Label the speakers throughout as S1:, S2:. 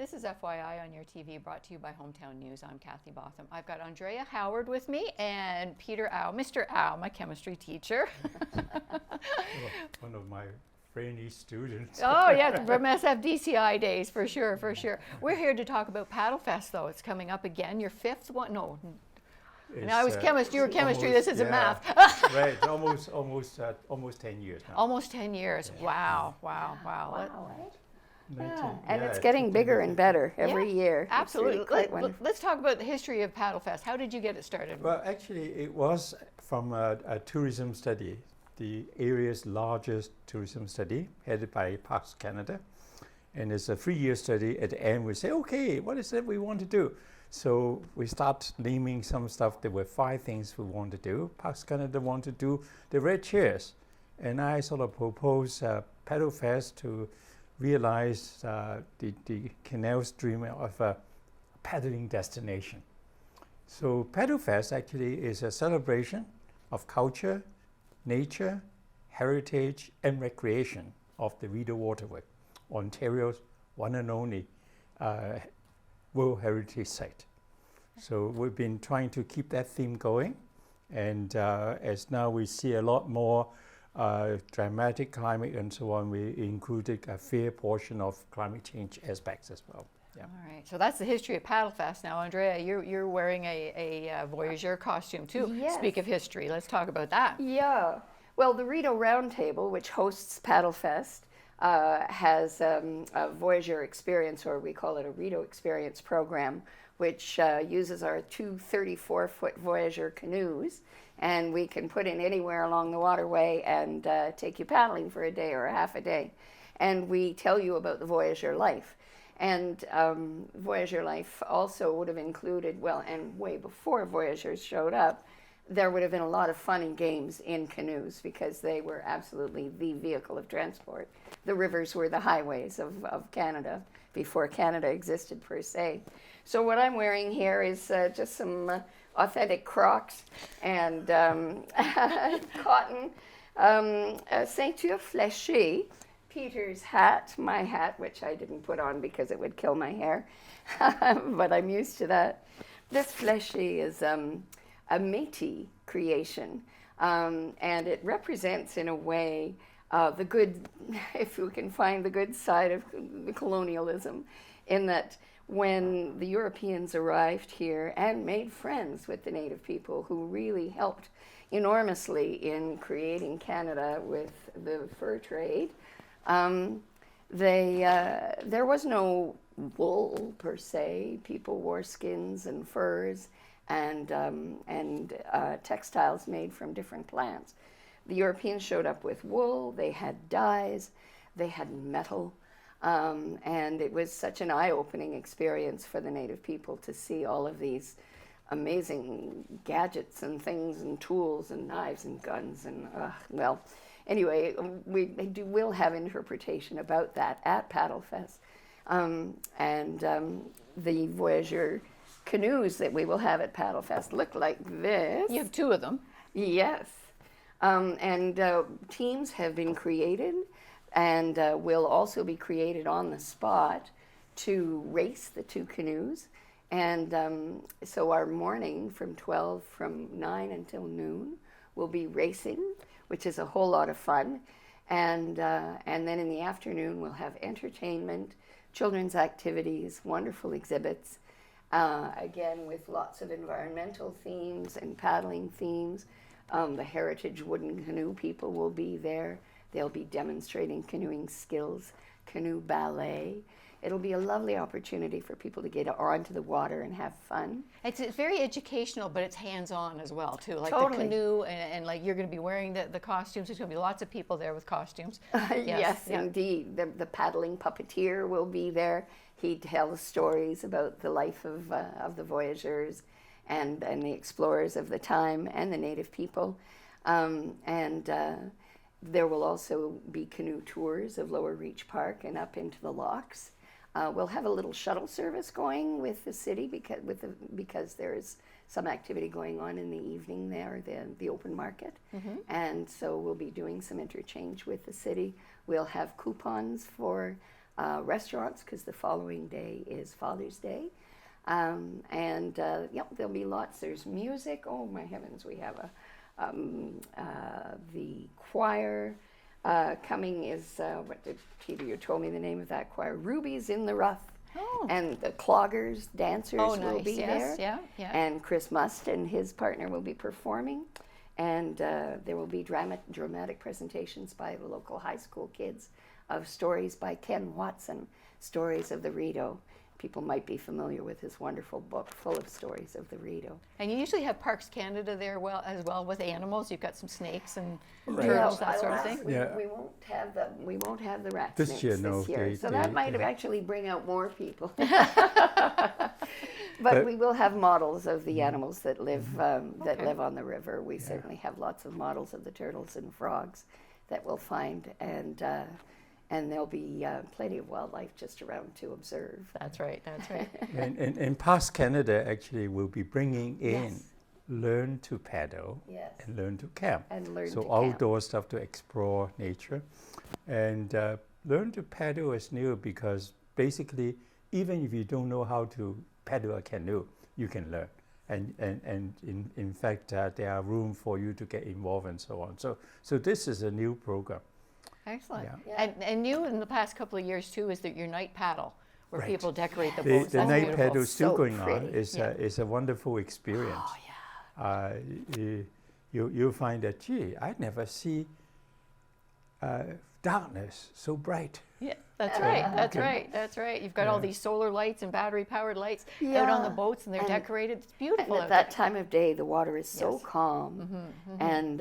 S1: This is FYI on your TV, brought to you by Hometown News. I'm Kathy Botham. I've got Andrea Howard with me and Peter Au, Mr. Au, my chemistry teacher.
S2: One of my brainy students.
S1: Oh, yeah, from SFDCI days, for sure, for sure. We're here to talk about Paddle Fest, though. It's coming up again. Your fifth one? No. No, I was chemistry. You were chemistry.
S2: Almost,
S1: this isn't math.
S2: Right, almost 10 years now.
S1: Almost 10 years.
S2: Yeah.
S1: Wow, wow, wow.
S3: Wow, right?
S2: 19
S3: And
S2: yeah,
S3: it's getting bigger and better every year.
S1: Absolutely.
S3: It's really quite wonderful.
S1: Let's talk about the history of Paddle Fest. How did you get it started?
S2: Well, actually, it was from a tourism study, the area's largest tourism study, headed by Parks Canada. And it's a 3-year study. At the end, we say, okay, what is it we want to do? So we start naming some stuff. There were 5 things we want to do. Parks Canada want to do the red chairs. And I sort of proposed Paddle Fest to realize the canal's dream of a paddling destination. So Paddle Fest actually is a celebration of culture, nature, heritage, and recreation of the Rideau Waterway, Ontario's one and only World Heritage Site. So we've been trying to keep that theme going, and as now we see a lot more dramatic climate and so on, we included a fair portion of climate change aspects as well. Yeah.
S1: All right, so that's the history of Paddle Fest. Now, Andrea, you're wearing a Voyageur costume too.
S3: Yes.
S1: Speak of history, let's talk about that.
S3: Yeah. Well, the Rideau Roundtable, which hosts Paddle Fest, has a Voyageur experience, or we call it a Rideau experience program, which uses our 2 34-foot Voyageur canoes, and we can put in anywhere along the waterway and take you paddling for a day or a half a day. And we tell you about the Voyageur life. And Voyageur life also would have included, well, and way before Voyageurs showed up, there would have been a lot of fun and games in canoes because they were absolutely the vehicle of transport. The rivers were the highways of Canada before Canada existed per se. So what I'm wearing here is just some authentic Crocs and cotton ceinture fléchée, Peter's hat, my hat, which I didn't put on because it would kill my hair, but I'm used to that. This fléchée is a Métis creation, and it represents in a way the good, if you can find the good side of the colonialism, in that when the Europeans arrived here and made friends with the native people who really helped enormously in creating Canada with the fur trade, there was no wool per se. People wore skins and furs and textiles made from different plants. The Europeans showed up with wool, they had dyes, they had metal, and it was such an eye-opening experience for the native people to see all of these amazing gadgets and things and tools and knives and guns and, well, anyway, we'll have interpretation about that at Paddle Fest. The Voyageur canoes that we will have at Paddle Fest look like this.
S1: You have 2 of them.
S3: Yes. Teams have been created and will also be created on the spot to race the 2 canoes. And so our morning from 9 until noon will be racing, which is a whole lot of fun. And then in the afternoon, we'll have entertainment, children's activities, wonderful exhibits, again, with lots of environmental themes and paddling themes. The heritage wooden canoe people will be there. They'll be demonstrating canoeing skills, canoe ballet. It'll be a lovely opportunity for people to get onto the water and have fun.
S1: It's very educational, but it's hands-on as well, too. Like
S3: Totally.
S1: the canoe, and like you're going to be wearing the costumes. There's going to be lots of people there with costumes.
S3: Yes, indeed. The paddling puppeteer will be there. He tells stories about the life of the voyageurs and the explorers of the time and the native people. There will also be canoe tours of Lower Reach Park and up into the locks. We'll have a little shuttle service going with the city because there's some activity going on in the evening there, the open market. Mm-hmm. And so we'll be doing some interchange with the city. We'll have coupons for restaurants because the following day is Father's Day. There'll be lots. There's music. Oh my heavens, we have the choir coming. Is what did Peter? You told me the name of that choir. Rubies in the Rough.
S1: Oh.
S3: And the cloggers, dancers will be
S1: yes.
S3: there.
S1: Yeah.
S3: And Chris Must and his partner will be performing. And there will be dramatic presentations by the local high school kids of stories by Ken Watson, Stories of the Rideau. People might be familiar with his wonderful book full of stories of the Rideau.
S1: And you usually have Parks Canada there as well with animals. You've got some snakes and
S2: Right.
S1: turtles, that sort of thing.
S3: We won't have the rat
S2: This
S3: snakes
S2: year,
S3: this
S2: no,
S3: year. So
S2: they-
S3: that might
S2: they-
S3: actually bring out more people. But we will have models of the animals that live live on the river. We certainly have lots of models of the turtles and frogs that we'll find, and there'll be plenty of wildlife just around to observe.
S1: That's right.
S2: And Parks Canada actually will be bringing in
S3: Yes.
S2: learn to paddle
S3: Yes.
S2: and learn to camp.
S3: And learn
S2: So
S3: to camp.
S2: outdoor stuff to explore nature. And learn to paddle is new because basically, even if you don't know how to paddle a canoe, you can learn. And in fact, there are room for you to get involved and so on. So this is a new program.
S1: Excellent.
S2: Yeah.
S1: And new in the past couple of years too is your night paddle, where
S2: Right.
S1: people decorate the
S2: The,
S1: boats.
S2: the
S1: That's
S2: night
S1: beautiful.
S2: paddle is still
S3: So
S2: going on.
S3: pretty.
S2: It's a wonderful experience.
S1: Oh yeah.
S2: You'll find that, gee, I never see darkness so bright.
S1: Yeah, that's right. That's
S2: Okay.
S1: right. That's right. You've got all
S2: Yeah.
S1: these solar lights and battery-powered lights out on the
S3: Yeah.
S1: boats, and they're
S3: And-
S1: decorated. It's
S3: And
S1: beautiful
S3: at
S1: out
S3: that
S1: there.
S3: time of day, the water is so
S1: Yes.
S3: calm, and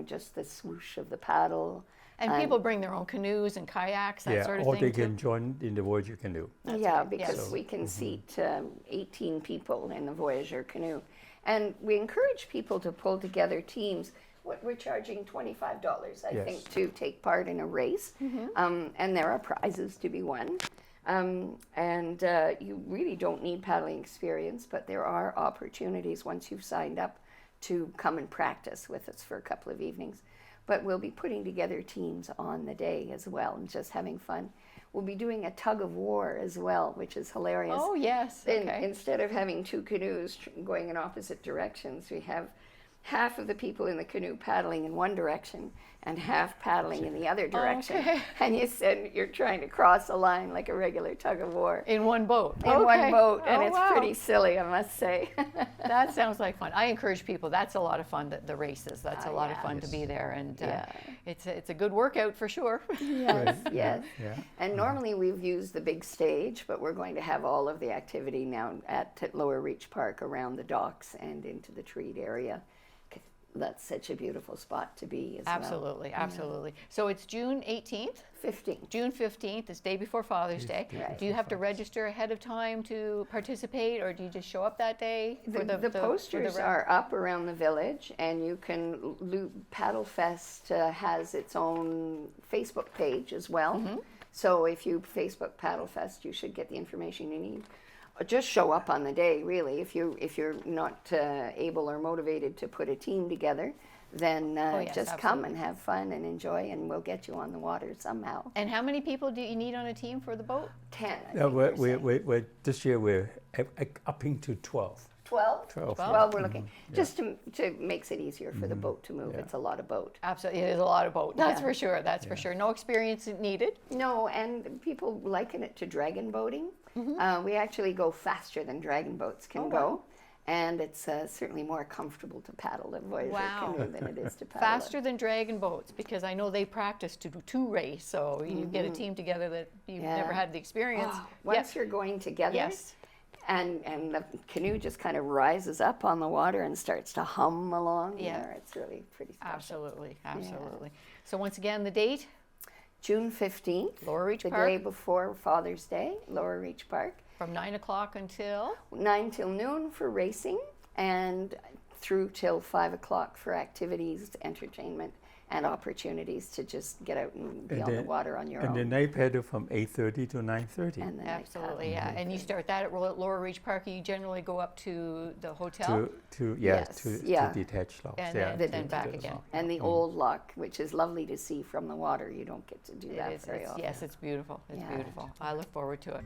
S3: just the swoosh of the paddle.
S1: And people bring their own canoes and kayaks, that sort of
S2: or
S1: thing
S2: they
S1: too.
S2: can join in the Voyager canoe.
S3: Yeah,
S1: right,
S3: because
S1: yes.
S3: we can seat 18 people in the Voyager canoe. And we encourage people to pull together teams. We're charging $25, I
S2: Yes.
S3: think, to take part in a race. And there are prizes to be won. You really don't need paddling experience, but there are opportunities once you've signed up to come and practice with us for a couple of evenings. But we'll be putting together teams on the day as well and just having fun. We'll be doing a tug of war as well, which is hilarious.
S1: Oh yes. Okay.
S3: Instead of having two canoes going in opposite directions, we have half of the people in the canoe paddling in one direction and half paddling in the other direction.
S1: Okay.
S3: And you're trying to cross a line like a regular tug of war
S1: In one boat.
S3: in one
S1: Okay.
S3: boat, and
S1: Oh,
S3: it's
S1: wow.
S3: pretty silly, I must say.
S1: That sounds like fun. I encourage people. That's a lot of fun. The races. That's a lot of
S3: yeah.
S1: fun to be there, and
S3: Yeah.
S1: it's a good workout for sure.
S3: Yes,
S2: Right.
S3: yes.
S2: Yeah.
S3: And normally we've used the big stage, but we're going to have all of the activity now at Lower Reach Park around the docks and into the treed area. That's such a beautiful spot to be as well.
S1: Absolutely, absolutely. So it's June 18th.
S3: 15.
S1: June 15th is day before Father's Day.
S3: Right.
S1: Do you have to register ahead of time to participate, or do you just show up that day? For
S3: The posters are up around the village, and you can. Paddle Fest has its own Facebook page as well. So if you Facebook Paddle Fest, you should get the information you need. Or just show up on the day, really. If you're not able or motivated to put a team together, then
S1: yes,
S3: just come
S1: absolutely.
S3: and have fun and enjoy, and we'll get you on the water somehow.
S1: And how many people do you need on a team for the boat?
S3: 10. I
S2: No,
S3: think we're saying.
S2: we're this year we're upping to 12.
S3: 12?
S2: 12.
S3: 12 we're looking. Just to makes it easier for the boat to move.
S2: Yeah.
S3: It's a lot of boat.
S1: Absolutely, it is a lot of boat. That's
S3: Yeah.
S1: for sure. That's for sure. No experience needed.
S3: No, and people liken it to dragon boating. We actually go faster than dragon boats can go. And it's certainly more comfortable to paddle a Voyager
S1: Wow.
S3: canoe than it is to paddle.
S1: Faster than dragon boats, because I know they practice to race. So you get a team together that you've
S3: Yeah.
S1: never had the experience.
S3: Once you're going together,
S1: Yes.
S3: and the canoe just kind of rises up on the water and starts to hum along
S1: Yeah.
S3: there. It's really pretty special.
S1: Absolutely, absolutely. So once again, the date,
S3: June 15th,
S1: Lower Reach
S3: the
S1: Park,
S3: day before Father's Day, Lower Reach Park.
S1: from 9 o'clock until
S3: 9 till noon for racing, and through till 5 o'clock for activities, entertainment, and opportunities to just get out and be on the water on your
S2: And
S3: own.
S2: then night paddle from 8:30 to 9:30.
S3: And then night
S1: Absolutely,
S3: paddle.
S1: yeah. And you start that at Lower Reach Park. You generally go up to the hotel
S2: To
S3: Yes,
S2: to
S3: yeah.
S2: detached locks.
S1: and
S2: yeah,
S1: then
S2: to
S1: back
S2: the
S1: again.
S2: lock.
S3: And the old lock, which is lovely to see from the water. You don't get to do that very often.
S1: Yes, it's beautiful. It's
S3: Yeah.
S1: beautiful. I look forward to it.